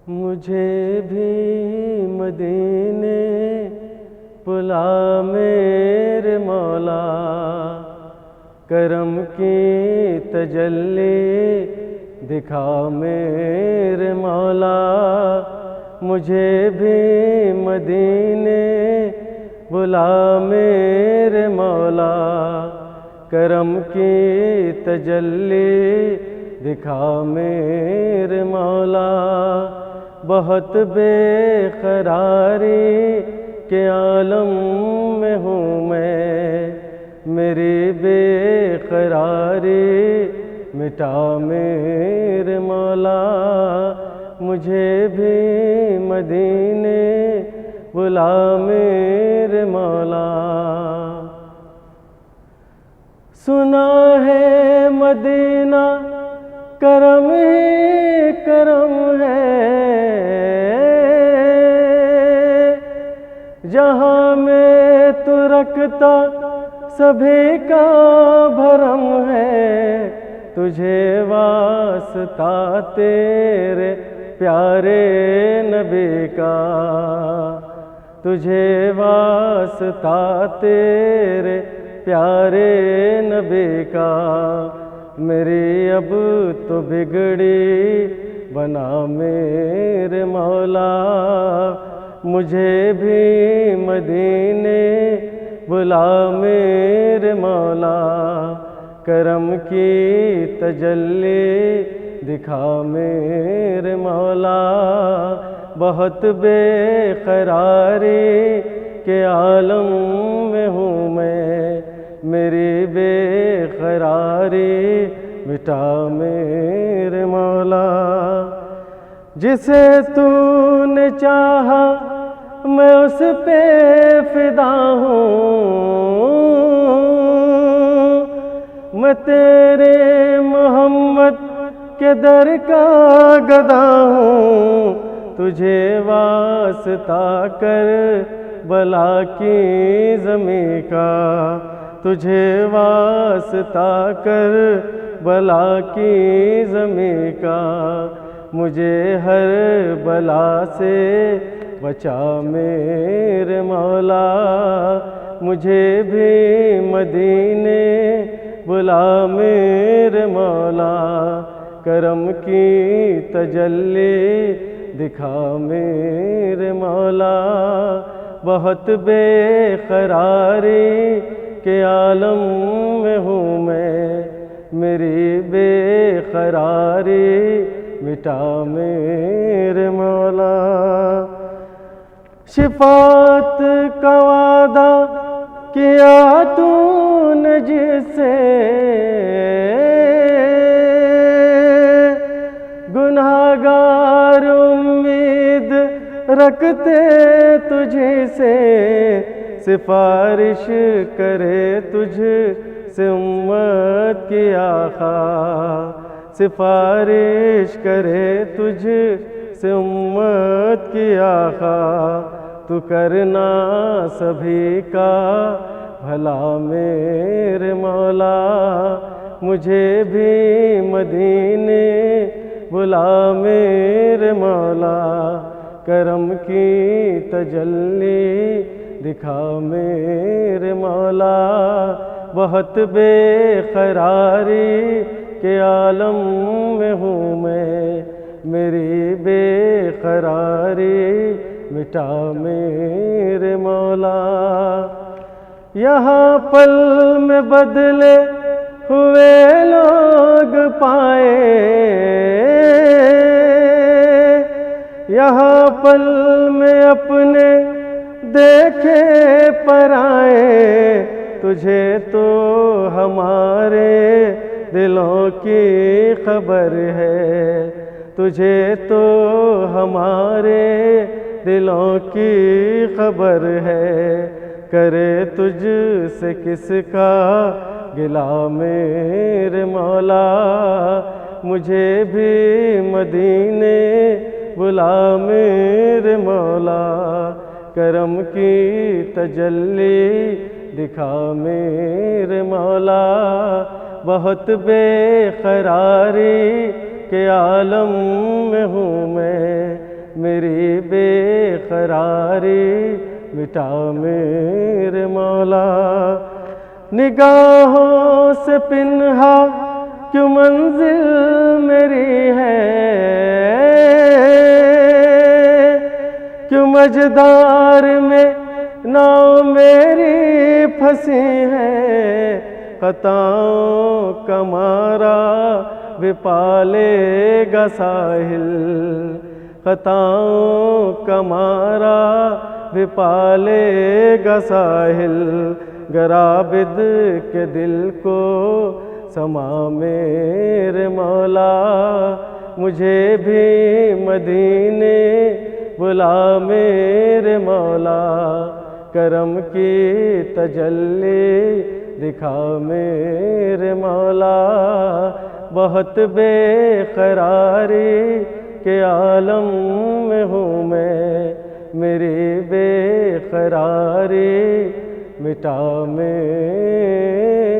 مجھے بھی مدینے بلا میرے مولا، کرم کی تجلی دکھا میرے مولا۔ مجھے بھی مدینے بلا میرے مولا، کرم کی تجلی دکھا میرے مولا۔ بہت بے قراری کے عالم میں ہوں میں، میری بے قراری مٹا میرے مولا۔ مجھے بھی مدینے بلا میرے مولا۔ سنا ہے مدینہ کرم ہی کرم ہے، جہاں میں تو رکھتا سبھی کا بھرم ہے۔ تجھے واسطہ تیرے پیارے نبی کا، تجھے واسطہ تیرے پیارے نبی کا۔ میری اب تو بگڑی بنا میرے مولا۔ مجھے بھی مدینے بلا میرے مولا، کرم کی تجلی دکھا میرے مولا۔ بہت بے قراری کے عالم میں ہوں میں، میری بے قراری مٹا میرے مولا۔ جسے تو نے چاہا میں اس پہ فدا ہوں، میں تیرے محمد کے در کا گدا ہوں۔ تجھے واسطہ کر بلا کی زمیں کا، تجھے واسطہ کر بلا کی زمیں کا۔ مجھے ہر بلا سے بچا میرے مولا۔ مجھے بھی مدینے بلا میرے مولا، کرم کی تجلی دکھا میرے مولا۔ بہت بے قراری کے عالم میں ہوں میں، میری بے قراری مٹا میرے مولا۔ شفاعت کا وعدہ کیا تو نے جس سے، گناہگار امید رکھتے تجھ سے۔ سفارش کرے تجھ سے امت کی آقا، سفارش کرے تجھ سے امت کی آقا۔ تو کرنا سبھی کا بھلا میرے مولا۔ مجھے بھی مدینے بلا میرے مولا، کرم کی تجلی دکھا میرے مولا۔ بہت بے قراری کے عالم میں ہوں میں، میری بے قراری مٹا میرے مولا۔ یہاں پل میں بدلے ہوئے لوگ پائے، یہاں پل میں اپنے دیکھے پرائے۔ تجھے تو ہمارے دلوں کی خبر ہے، تجھے تو ہمارے دلوں کی خبر ہے۔ کرے تجھ سے کس کا گلہ میرے مولا۔ مجھے بھی مدینے بلا میرے مولا، کرم کی تجلی دکھا میرے مولا۔ بہت بے قراری کے عالم میں ہوں میں، میری بے قراری مٹا میرے مولا۔ نگاہوں سے پنہا کیوں منزل میری ہے، کیوں مجدار میں ناؤ میری پھنسی ہے، خطاؤں کا مارا بھی پالے گا ساحل، خطاؤں کا مارا بھی پالے گا ساحل، گر عابد کے دل کو سما میرے مولا، مجھے بھی مدینے بلا میرے مولا، کرم کی تجلی دکھا میرے مولا، بہت بے قراری کے عالم میں ہوں میں، میری بے قراری مٹا میرے